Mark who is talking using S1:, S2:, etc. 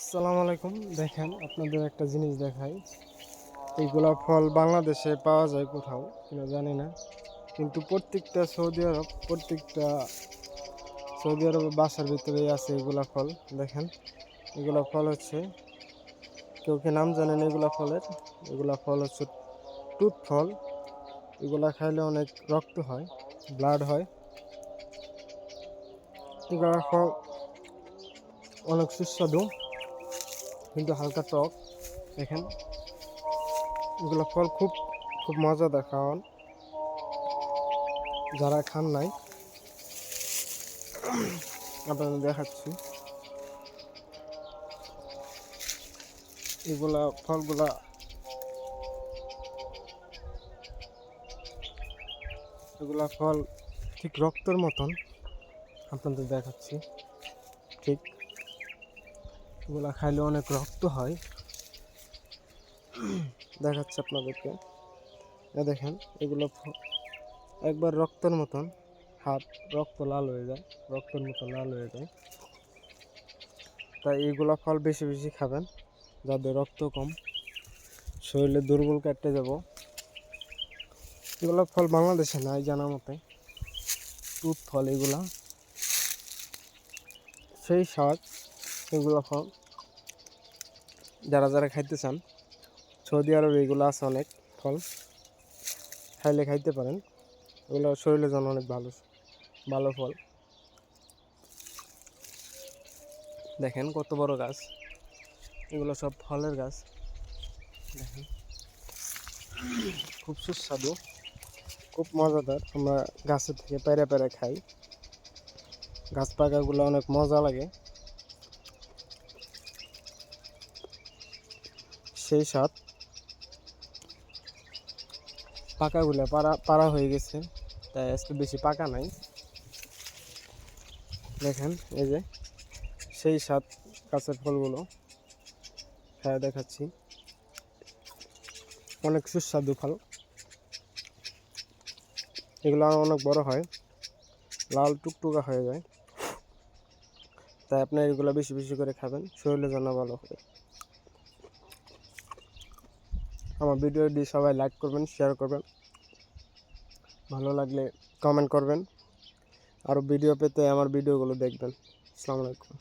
S1: আসসালামু আলাইকুম। দেখেন আপনাদের একটা জিনিস দেখাই। এইগুলা ফল বাংলাদেশে পাওয়া যায় কোথাও কিনা জানি না, কিন্তু প্রত্যেকটা সৌদি আরবের বাসার ভিতরেই আছে এগুলা ফল। দেখেন, এগুলা ফল হচ্ছে, কেউ কি নাম জানেন এগুলা ফলের? এগুলা ফল হচ্ছে টুথ ফল। এগুলা খাইলে অনেক রক্ত হয়, ব্লাড হয়। এগুলা ফল অনেক সুস্বাদু, কিন্তু হালকা টক। দেখেন, এগুলো ফল খুব খুব মজাদার খাওয়ান। যারা খান নাই, আপনাদের দেখাচ্ছি। এগুলা ফল ঠিক রক্তের মতন, আপনাদের দেখাচ্ছি। ঠিক এগুলা খাইলে অনেক রক্ত হয়, দেখাচ্ছি আপনাদেরকে। দেখেন, একবার রক্তের মতন, হাত রক্ত লাল হয়ে যায়, রক্তের মতো লাল হয়ে যায়। তাই এইগুলা ফল বেশি বেশি খাবেন, যাদের রক্ত কম, শরীরে দুর্বল কাটতে যাব। এগুলা ফল বাংলাদেশে নাই জানা মতে। টুথ ফল এগুলা, সেই স্বাদ। এগুলা ফল যারা যারা খাইতে চান, সৌদি আরবে এগুলো আছে অনেক ফল, খাইলে খাইতে পারেন। এগুলো শরীরের জন্য অনেক ভালো ভালো ফল। দেখেন কত বড় গাছ, এগুলো সব ফলের গাছ। দেখেন, খুব সুস্বাদু, খুব মজাদার। আমরা গাছের থেকে পেরে পেরে খাই। গাছ পাকাগুলো অনেক মজা লাগে, সেই স্বাদ। পাকাগুলো পাড়া হয়ে গেছে, তাই আজকে বেশি পাকা নাই। দেখেন, এই যে সেই স্বাদ গাছের ফলগুলো হ্যাঁ দেখাচ্ছি, অনেক সুস্বাদু ফল। এগুলো অনেক বড় হয়, লাল টুকটুকা হয়ে যায়। তাই আপনার এগুলো বেশি বেশি করে খাবেন, শরীরের জন্য ভালো হবে। আমার ভিডিওটি সবাই লাইক করবেন, শেয়ার করবেন, ভালো লাগলে কমেন্ট করবেন। আরও ভিডিও পেতে আমার ভিডিওগুলো দেখবেন। আসসালামু আলাইকুম।